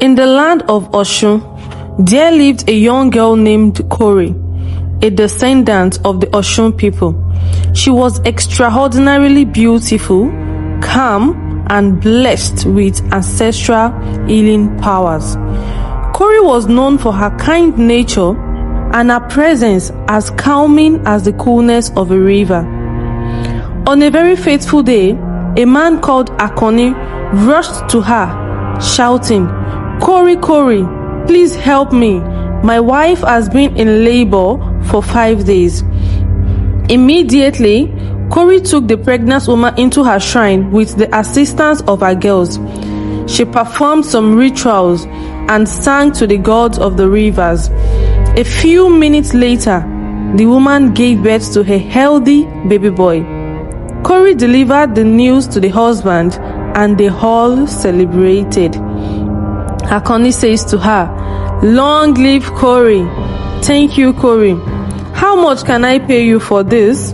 In the land of Osun, there lived a young girl named Kori, a descendant of the Osun people. She was extraordinarily beautiful, calm, and blessed with ancestral healing powers. Kori was known for her kind nature and her presence as calming as the coolness of a river. On a very fateful day, a man called Akoni rushed to her, shouting, "Kori, Kori, please help me. My wife has been in labor for 5 days." Immediately, Kori took the pregnant woman into her shrine with the assistance of her girls. She performed some rituals and sang to the gods of the rivers. A few minutes later, the woman gave birth to a healthy baby boy. Kori delivered the news to the husband and they all celebrated. Akoni says to her, "Long live Kori." "Thank you, Kori. How much can I pay you for this?"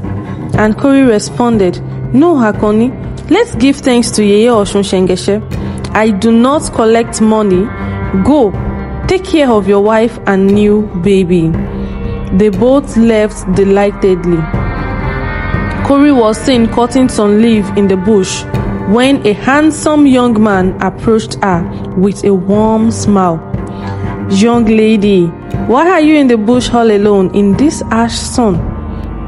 And Kori responded, "No, Akoni, let's give thanks to Yeye Osun Shengeshe. I do not collect money. Go, take care of your wife and new baby." They both left delightedly. Kori was seen cutting some leaf in the bush when a handsome young man approached her with a warm smile. "Young lady, why are you in the bush all alone in this harsh sun?"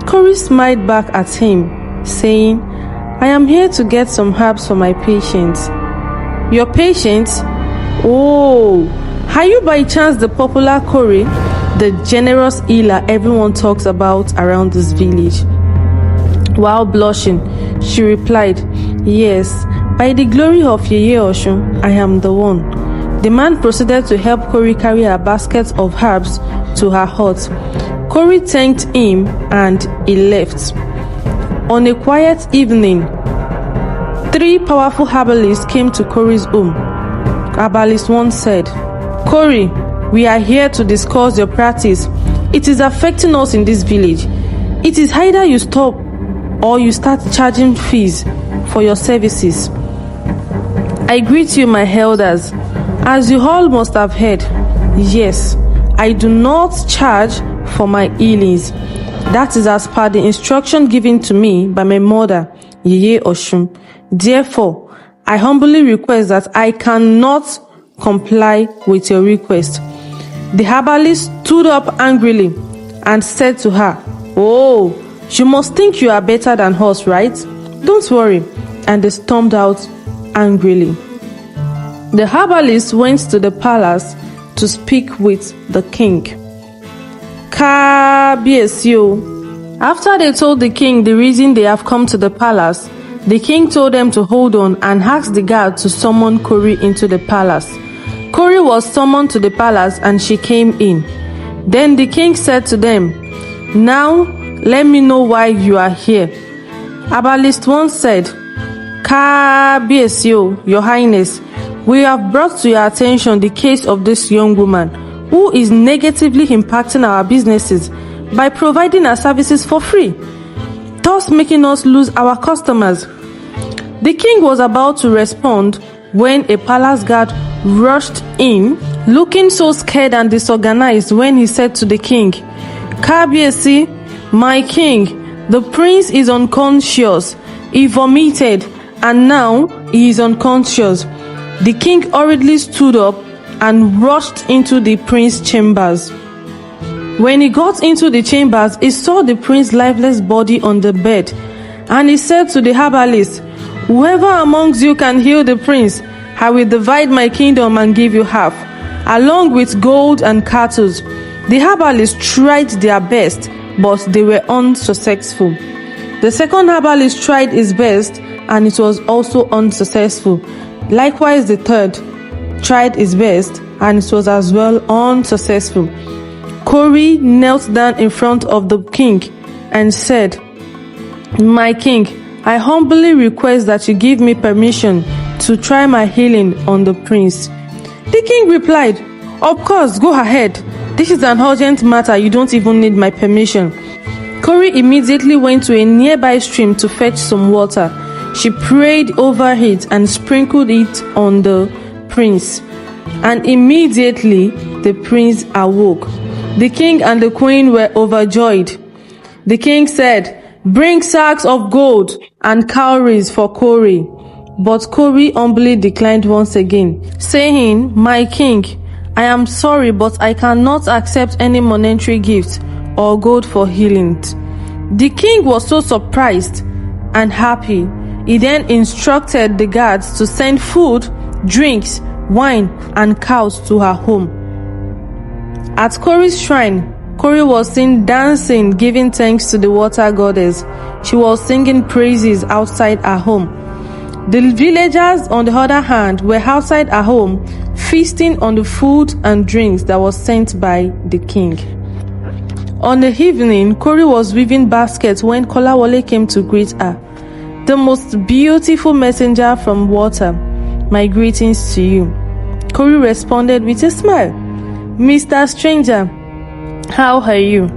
Kori smiled back at him, saying, "I am here to get some herbs for my patients." "Your patients? Oh, are you by chance the popular Kori, the generous healer everyone talks about around this village?" While blushing, she replied, "Yes, by the glory of Yeye Osun, I am the one." The man proceeded to help Kori carry her basket of herbs to her hut. Kori thanked him and he left. On a quiet evening, 3 powerful herbalists came to Kori's home. Herbalist 1 said, "Kori, we are here to discuss your practice. It is affecting us in this village. It is either you stop or you start charging fees for your services." "I greet you, my elders. As you all must have heard, yes, I do not charge for my healings. That is as per the instruction given to me by my mother, Yeye Osun. Therefore, I humbly request that I cannot comply with your request." The herbalist stood up angrily and said to her, "Oh, you must think you are better than us, right? Don't worry." And they stormed out angrily. The herbalist went to the palace to speak with the king. Kabiyesi o. After they told the king the reason they have come to the palace, the king told them to hold on and asked the guard to summon Kori into the palace. Kori was summoned to the palace and she came in. Then the king said to them, "Now let me know why you are here." Herbalist 1 said, "Kabiyesi o, Your Highness, we have brought to your attention the case of this young woman who is negatively impacting our businesses by providing her services for free, thus making us lose our customers." The king was about to respond when a palace guard rushed in, looking so scared and disorganized, when he said to the king, "Kabiyesi, my king, the prince is unconscious. He vomited and now he is unconscious." The king hurriedly stood up and rushed into the prince's chambers. When he got into the chambers, he saw the prince's lifeless body on the bed, and he said to the herbalist, "Whoever amongst you can heal the prince, I will divide my kingdom and give you half, along with gold and cattle." The herbalists tried their best, but they were unsuccessful. The second herbalist tried his best, and it was also unsuccessful. Likewise, the third tried his best, and it was as well unsuccessful. Kori knelt down in front of the king and said, "My king, I humbly request that you give me permission to try my healing on the prince." The king replied, "Of course, go ahead. This is an urgent matter. You don't even need my permission." Kori immediately went to a nearby stream to fetch some water. She prayed over it and sprinkled it on the prince. and immediately the prince awoke. The king and the queen were overjoyed. The king said, "Bring sacks of gold and cowries for Kori." But Kori humbly declined once again, saying, "My king, I am sorry, but I cannot accept any monetary gift or gold for healing." The king was so surprised and happy. He then instructed the guards to send food, drinks, wine, and cows to her home. At Kori's shrine, Kori was seen dancing, giving thanks to the water goddess. She was singing praises outside her home. The villagers, on the other hand, were outside her home, feasting on the food and drinks that was sent by the king. On the evening, Kori was weaving baskets when Kolawole came to greet her. "The most beautiful messenger from water, my greetings to you." Kori responded with a smile. "Mr. Stranger, how are you?"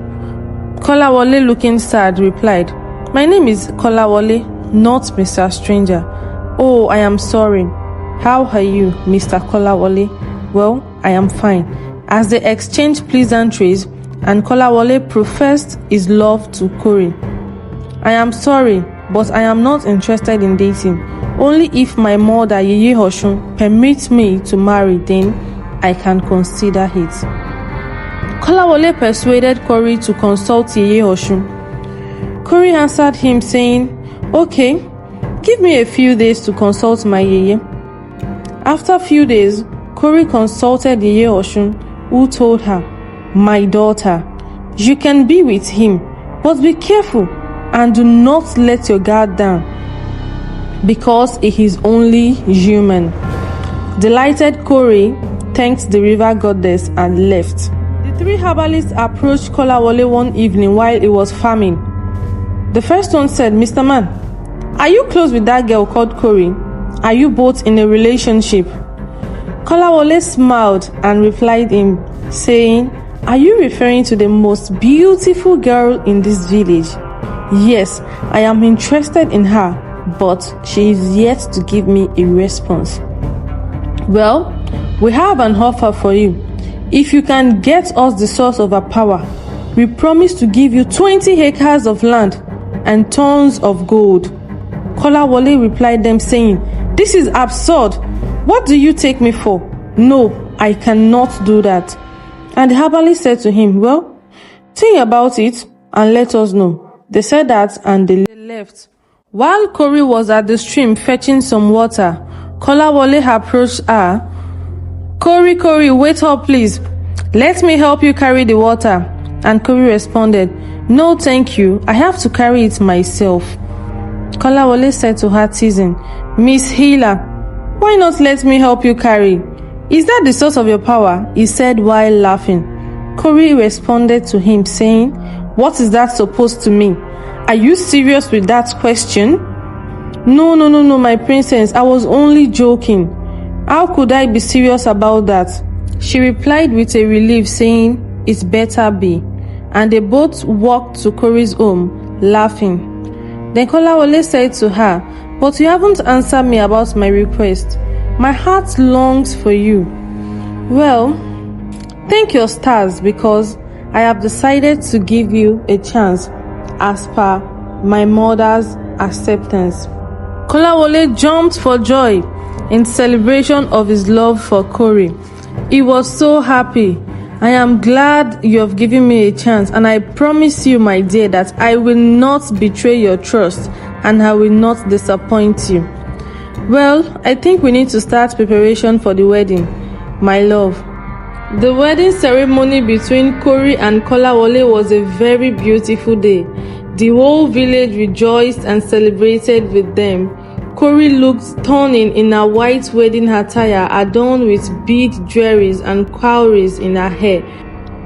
Kolawole, looking sad, replied, "My name is Kolawole, not Mr. Stranger." "Oh, I am sorry. How are you, Mr. Kolawole?" "Well, I am fine." As they exchanged pleasantries, and Kolawole professed his love to Kori. "I am sorry, but I am not interested in dating. Only if my mother, Yeye Osun, permits me to marry, then I can consider it." Kolawole persuaded Kori to consult Yeye Osun. Kori answered him saying, "Okay, give me a few days to consult my Yeye." After a few days, Kori consulted Yeye Osun, who told her, "My daughter, you can be with him, but be careful and do not let your guard down, because he is only human." Delighted, Kori thanked the river goddess and left. The three herbalists approached Kolawole one evening while he was farming. The first one said, "Mr. Man, are you close with that girl called Kori? Are you both in a relationship?" Kolawole smiled and replied him, saying, "Are you referring to the most beautiful girl in this village?" "Yes, I am interested in her, but she is yet to give me a response." "Well, we have an offer for you. If you can get us the source of her power, we promise to give you 20 acres of land and tons of gold." Kolawole replied them, saying, "This is absurd. What do you take me for? No, I cannot do that." And the herbalist said to him, "Well, think about it and let us know." They said that and they left. While Kori was at the stream fetching some water, Kolawole approached her. "Kori, Kori, wait up please. Let me help you carry the water." And Kori responded, "No, thank you. I have to carry it myself." Kolawole said to her, teasing, "Miss Healer, why not let me help you carry? Is that the source of your power?" he said while laughing. Kori responded to him, saying, "What is that supposed to mean? Are you serious with that question?" No, my princess, I was only joking. How could I be serious about that?" She replied with a relief, saying, "It better be." And they both walked to Kori's home, laughing. Then Kolawole said to her, "But you haven't answered me about my request. My heart longs for you." "Well, thank your stars, because I have decided to give you a chance as per my mother's acceptance." Kolawole jumped for joy in celebration of his love for Kori. He was so happy. "I am glad you have given me a chance, and I promise you, my dear, that I will not betray your trust and I will not disappoint you." "Well, I think we need to start preparation for the wedding, my love." The wedding ceremony between Kori and Kolawole was a very beautiful day. The whole village rejoiced and celebrated with them. Kori looked stunning in her white wedding attire adorned with bead jewelries and cowries in her hair,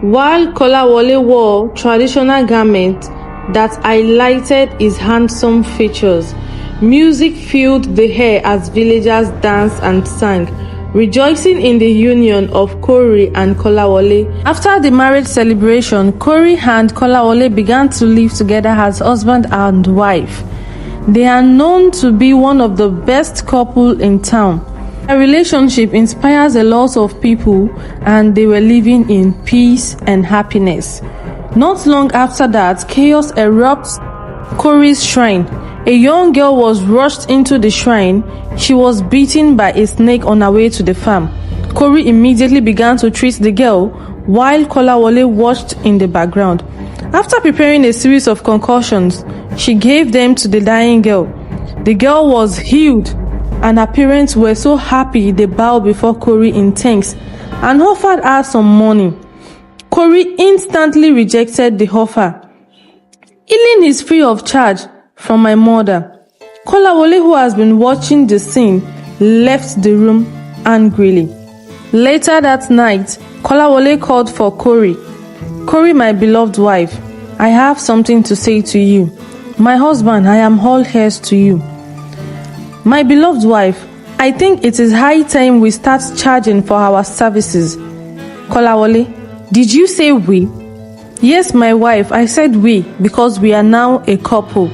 while Kolawole wore traditional garments that highlighted his handsome features. Music filled the air as villagers danced and sang, rejoicing in the union of Kori and Kolawole. After the marriage celebration, Kori and Kolawole began to live together as husband and wife. They are known to be one of the best couple in town. Their relationship inspires a lot of people, and they were living in peace and happiness. Not long after that, chaos erupts at Kori's shrine. A young girl was rushed into the shrine. She was bitten by a snake on her way to the farm. Kori immediately began to treat the girl, while Kolawole watched in the background. After preparing a series of concoctions, she gave them to the dying girl. The girl was healed, and her parents were so happy they bowed before Kori in thanks and offered her some money. Kori instantly rejected the offer. Healing is free of charge from my mother. Kolawole, who has been watching the scene, left the room angrily. Later that night, Kolawole called for Kori. Kori, my beloved wife, I have something to say to you. My husband, I am all ears to you. My beloved wife, I think it is high time we start charging for our services. Kolawole, did you say we? Yes, my wife, I said we because we are now a couple.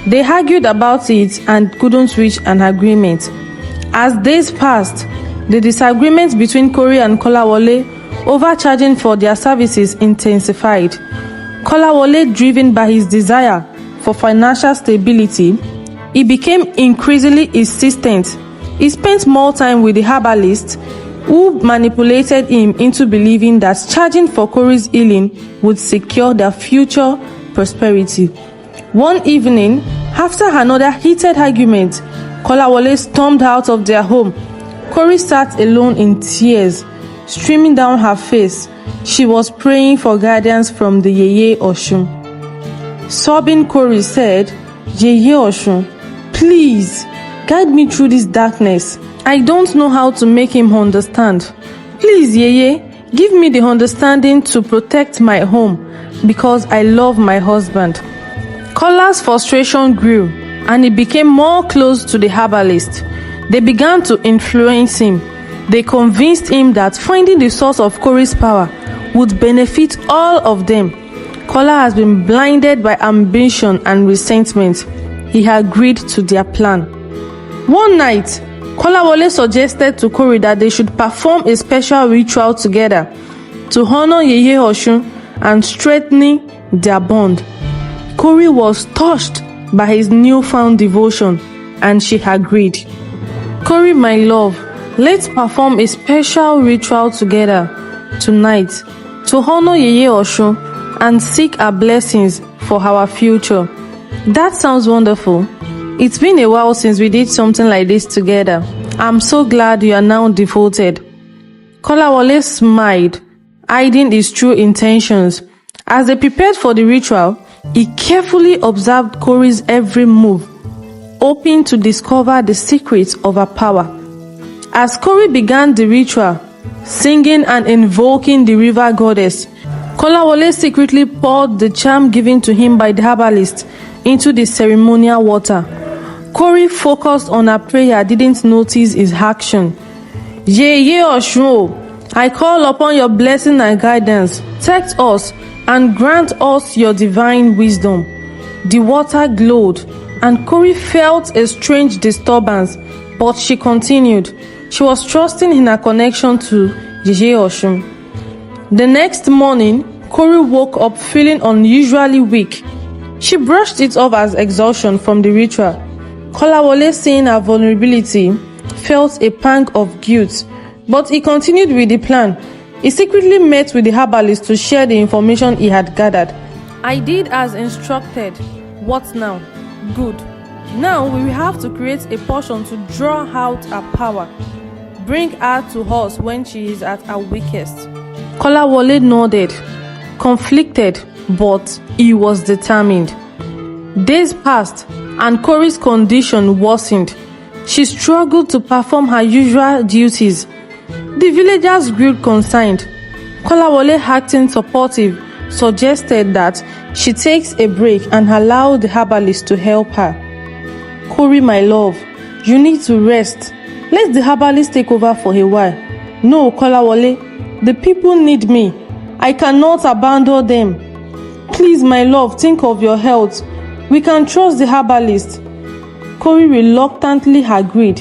They argued about it and couldn't reach an agreement. As days passed, the disagreement between Kori and Kolawole over charging for their services intensified. Kolawole, driven by his desire for financial stability, he became increasingly insistent. He spent more time with the herbalist, who manipulated him into believing that charging for Kori's healing would secure their future prosperity. One evening, after another heated argument, Kolawole stormed out of their home. Kori sat alone in tears, streaming down her face. She was praying for guidance from the Yeye Osun. Sobbing, Kori said, Yeye Osun, please, guide me through this darkness. I don't know how to make him understand. Please, Yeye, give me the understanding to protect my home because I love my husband. Kola's frustration grew, and he became more close to the herbalist. They began to influence him. They convinced him that finding the source of Kori's power would benefit all of them. Kola has been blinded by ambition and resentment. He agreed to their plan. One night, Kolawole suggested to Kori that they should perform a special ritual together to honor Yeye Osun and strengthening their bond. Kori was touched by his newfound devotion, and she agreed. Kori, my love, let's perform a special ritual together tonight to honor Yeye Osun and seek our blessings for our future. That sounds wonderful. It's been a while since we did something like this together. I'm so glad you are now devoted. Kolawole smiled, hiding his true intentions. As they prepared for the ritual, he carefully observed Kori's every move, hoping to discover the secrets of her power. As Kori began the ritual, singing and invoking the river goddess, Kolawole secretly poured the charm given to him by the herbalist into the ceremonial water. Kori, focused on her prayer, didn't notice his action. Yeye Osun, I call upon your blessing and guidance. Protect us and grant us your divine wisdom. The water glowed, and Kori felt a strange disturbance, but she continued. She was trusting in her connection to Yeye Osun. The next morning, Kori woke up feeling unusually weak. She brushed it off as exhaustion from the ritual. Kolawole, seeing her vulnerability, felt a pang of guilt, but he continued with the plan. He secretly met with the herbalist to share the information he had gathered. I did as instructed. What now? Good. Now we will have to create a potion to draw out her power. Bring her to us when she is at her weakest. Kolawole nodded, conflicted, but he was determined. Days passed, and Kori's condition worsened. She struggled to perform her usual duties. The villagers grew concerned. Kolawole, acting supportive, suggested that she takes a break and allow the herbalist to help her. Kori, my love, you need to rest. Let the herbalist take over for a while. No, Kolawole, the people need me. I cannot abandon them. Please, my love, think of your health. We can trust the herbalist. Kori reluctantly agreed.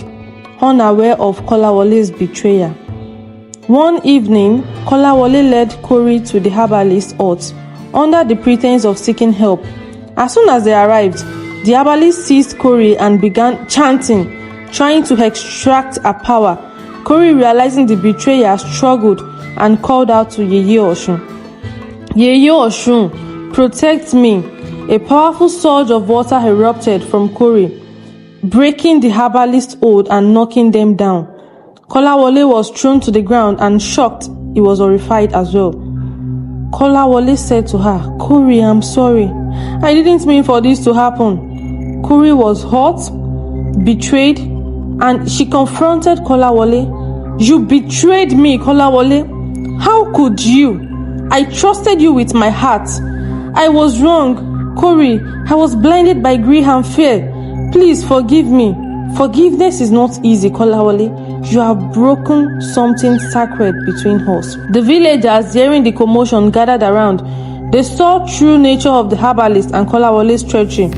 unaware of Kolawole's betrayal. One evening, Kolawole led Kori to the herbalist's hut under the pretense of seeking help. As soon as they arrived, the herbalist seized Kori and began chanting, trying to extract her power. Kori, realizing the betrayer, struggled and called out to Yeye Osun. Yeye Osun, protect me. A powerful surge of water erupted from Kori, breaking the herbalist's hold and knocking them down. Kolawole was thrown to the ground and shocked. He was horrified as well. Kolawole said to her, Kori, I'm sorry. I didn't mean for this to happen. Kori was hurt, betrayed, and she confronted Kolawole. You betrayed me, Kolawole. How could you? I trusted you with my heart. I was wrong, Kori. I was blinded by grief and fear. Please forgive me. Forgiveness is not easy, Kolawole. You have broken something sacred between us. The villagers, hearing the commotion, gathered around. They saw true nature of the herbalist and Kolawole's treachery.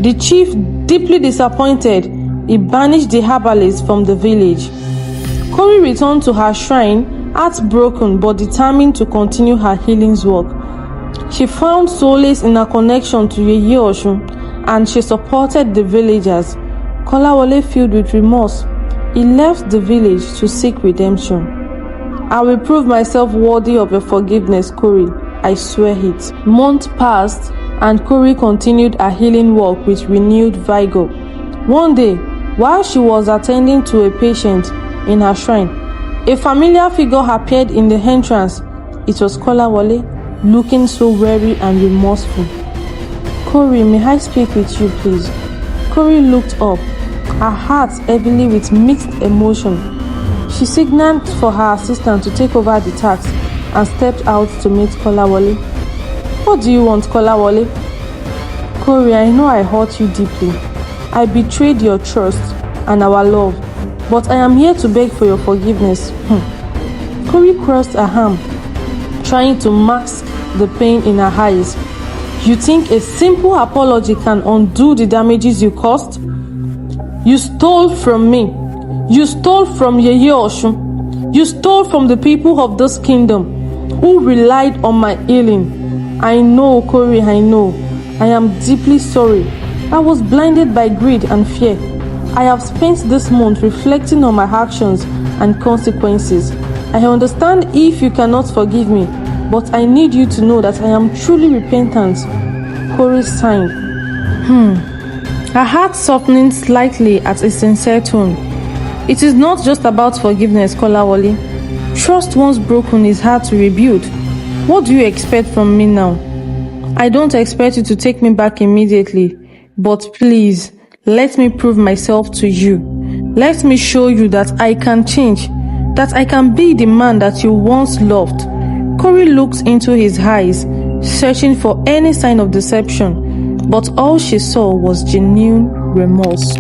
The chief, deeply disappointed, he banished the herbalist from the village. Kori returned to her shrine, heartbroken but determined to continue her healing's work. She found solace in her connection to Yeye Osun, and she supported the villagers. Kolawole, filled with remorse, he left the village to seek redemption. I will prove myself worthy of your forgiveness, Kori. I swear it. Months passed, and Kori continued her healing work with renewed vigor. One day, while she was attending to a patient in her shrine, a familiar figure appeared in the entrance. It was Kolawole, looking so weary and remorseful. Kori, may I speak with you, please? Kori looked up, her heart heavily with mixed emotion. She signaled for her assistant to take over the task and stepped out to meet Kolawole. What do you want, Kolawole? Kori, I know I hurt you deeply. I betrayed your trust and our love, but I am here to beg for your forgiveness. Kori crossed her arm, trying to mask the pain in her eyes. You think a simple apology can undo the damages you caused? You stole from me. You stole from Yeye Osun. You stole from the people of this kingdom who relied on my healing. I know, Kori, I know. I am deeply sorry. I was blinded by greed and fear. I have spent this month reflecting on my actions and consequences. I understand if you cannot forgive me, but I need you to know that I am truly repentant. Kori sighed. Her heart softening slightly at a sincere tone. It is not just about forgiveness, Kolawole. Trust once broken is hard to rebuild. What do you expect from me now? I don't expect you to take me back immediately, but please, let me prove myself to you. Let me show you that I can change, that I can be the man that you once loved. Kori looked into his eyes, searching for any sign of deception, but all she saw was genuine remorse.